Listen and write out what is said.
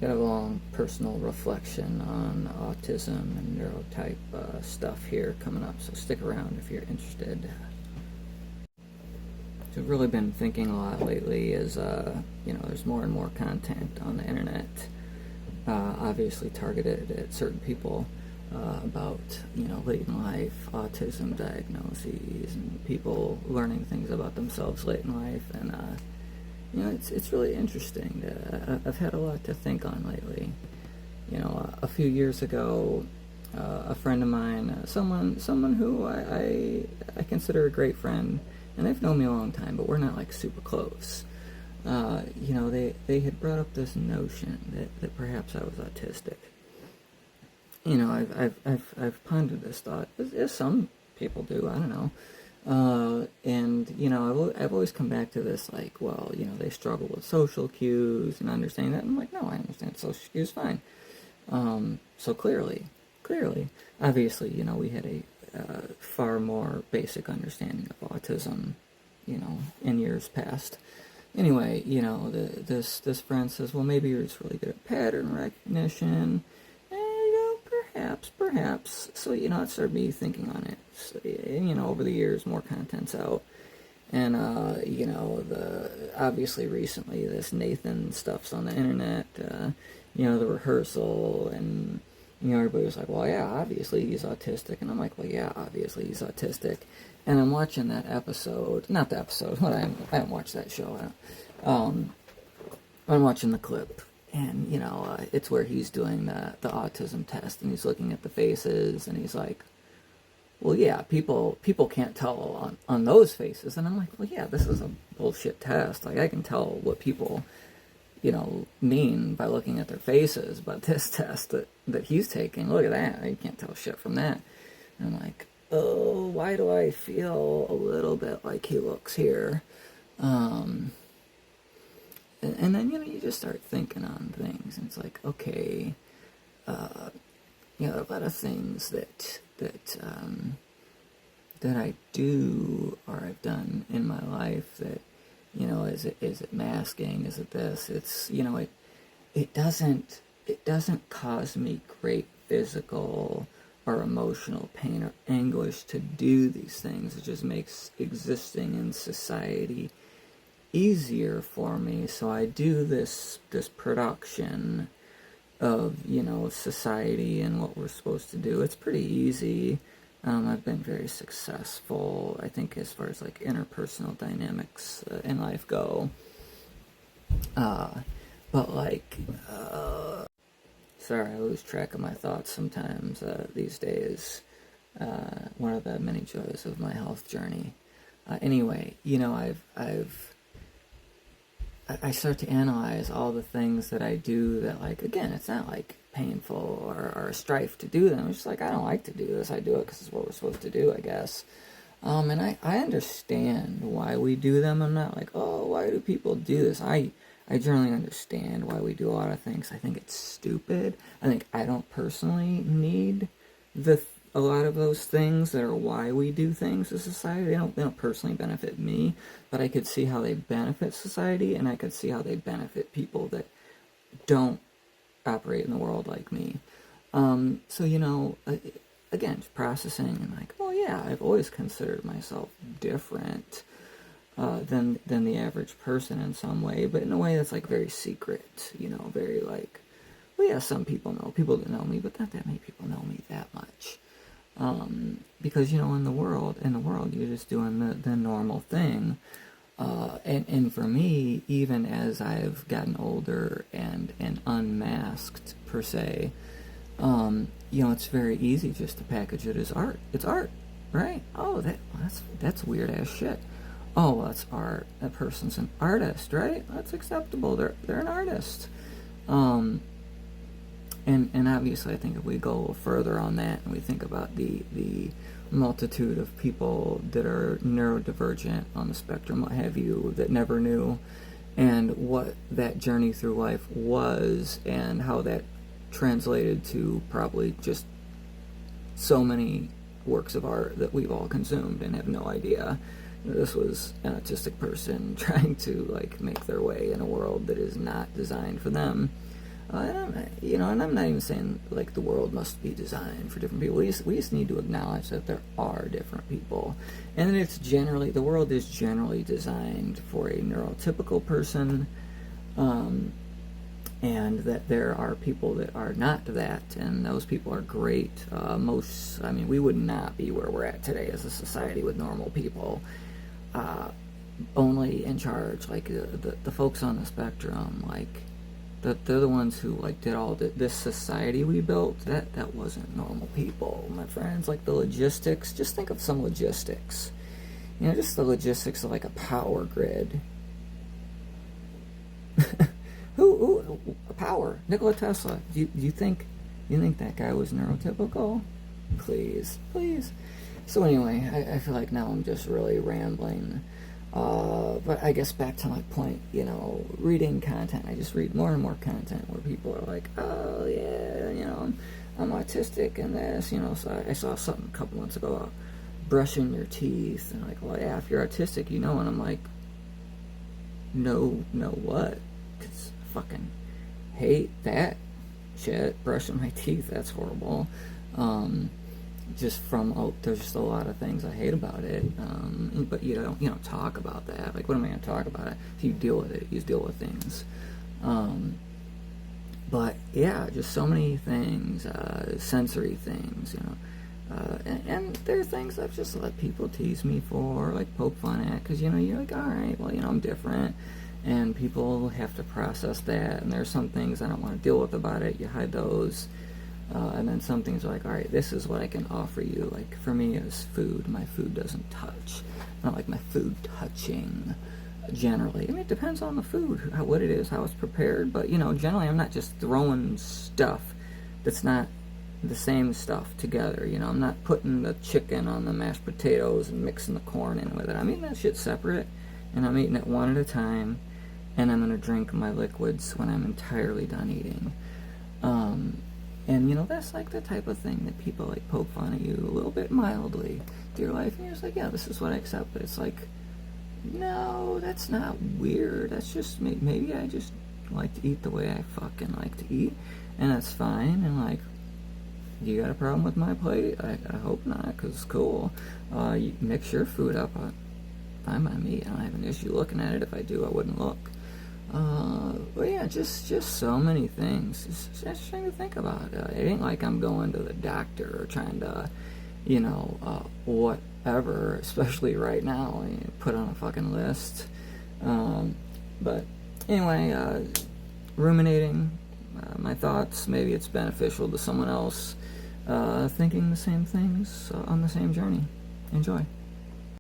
Got a long personal reflection on autism and neurotype stuff here coming up, so stick around if you're interested. So I've really been thinking a lot lately as, there's more and more content on the internet, obviously targeted at certain people, about, late in life autism diagnoses and people learning things about themselves late in life. And, it's really interesting. I've had a lot to think on lately. A few years ago, a friend of mine, someone who I consider a great friend, and they've known me a long time, but we're not like super close. They had brought up this notion that perhaps I was autistic. I've pondered this thought, as some people do. I don't know. I've always come back to this, like, well, they struggle with social cues and understanding that. And I'm like, no, I understand social cues fine. So clearly, obviously, we had a far more basic understanding of autism, in years past. Anyway, this friend says, well, maybe you're just really good at pattern recognition. Perhaps. So, it started me thinking on it. So, over the years, more content's out. And, obviously recently, this Nathan stuff's on the internet, the rehearsal, and, everybody was like, well, yeah, obviously he's autistic. And I'm like, well, yeah, obviously he's autistic. And I'm watching that episode, not the episode, I haven't watched that show. I'm watching the clip. And, it's where he's doing the autism test, and he's looking at the faces, and he's like, well, yeah, people can't tell on those faces. And I'm like, well, yeah, this is a bullshit test. Like, I can tell what people, mean by looking at their faces, but this test that he's taking, look at that, you can't tell shit from that. And I'm like, oh, why do I feel a little bit like he looks here? And then, you just start thinking on things, and it's like, okay, a lot of things that I do or I've done in my life that, is it masking? Is it this? It's, it doesn't cause me great physical or emotional pain or anguish to do these things. It just makes existing in society easier for me. So I do this production of, society and what we're supposed to do. It's pretty easy. I've been very successful, I think, as far as like interpersonal dynamics in life go. But like, sorry, I lose track of my thoughts sometimes these days. One of the many joys of my health journey. Anyway, I start to analyze all the things that I do that, like, again, it's not like painful or a strife to do them. It's just like, I don't like to do this. I do it because it's what we're supposed to do, I guess. And I understand why we do them. I'm not like, oh, why do people do this? I generally understand why we do a lot of things. I think it's stupid. I think I don't personally need a lot of those things that are why we do things as society. They don't personally benefit me, but I could see how they benefit society, and I could see how they benefit people that don't operate in the world like me. So, again, just processing and like, oh yeah, I've always considered myself different than the average person in some way, but in a way that's like very secret, very like, well, yeah, some people that know me, but not that many people know me that much. Because, in the world, you're just doing the normal thing. And for me, even as I've gotten older and unmasked, per se, it's very easy just to package it as art. It's art, right? Oh, that's weird ass shit. Oh, well, that's art. That person's an artist, right? That's acceptable. They're an artist. And obviously, I think if we go a little further on that and we think about the multitude of people that are neurodivergent on the spectrum, what have you, that never knew, and what that journey through life was, and how that translated to probably just so many works of art that we've all consumed and have no idea. This was an autistic person trying to, like, make their way in a world that is not designed for them. And I'm not even saying like the world must be designed for different people. We just need to acknowledge that there are different people, and the world is generally designed for a neurotypical person, and that there are people that are not that, and those people are great. We would not be where we're at today as a society with normal people. Only in charge, like the folks on the spectrum, like they're the ones who like did all this society we built. That wasn't normal people, my friends. Like the logistics, just think of some logistics. Just the logistics of like a power grid. Who power? Nikola Tesla. Do you think that guy was neurotypical? Please. So anyway, I feel like now I'm just really rambling. But I guess back to my point, reading content. I just read more and more content where people are like, oh yeah, I'm autistic and this, So I saw something a couple months ago about brushing your teeth, and like, well, yeah, if you're autistic, and I'm like, no, what? Because I fucking hate that shit. Brushing my teeth, that's horrible. There's just a lot of things I hate about it, but you don't talk about that. Like, what am I going to talk about it? If you deal with it, you deal with things. But yeah, just so many things, sensory things, and there are things I've just let people tease me for, like poke fun at, because you're like, all right, well, I'm different, and people have to process that, and there's some things I don't want to deal with about it. You hide those. And then some things are like, all right, this is what I can offer you. Like, for me, is food. My food doesn't touch. Not like my food touching, generally. It depends on the food, what it is, how it's prepared. But, generally I'm not just throwing stuff that's not the same stuff together. I'm not putting the chicken on the mashed potatoes and mixing the corn in with it. I'm eating that shit separate, and I'm eating it one at a time, and I'm going to drink my liquids when I'm entirely done eating. And that's like the type of thing that people like poke fun at you a little bit mildly through your life, and you're just like, yeah, this is what I accept. But it's like, no, that's not weird. That's just maybe I just like to eat the way I fucking like to eat, and that's fine. And like, you got a problem with my plate? I hope not, because it's cool. You mix your food up. Fine by me. I don't have an issue looking at it. If I do, I wouldn't look. But yeah, just so many things. Just trying to think about. It ain't like I'm going to the doctor or trying to, whatever. Especially right now, put on a fucking list. But anyway, ruminating my thoughts. Maybe it's beneficial to someone else thinking the same things on the same journey. Enjoy.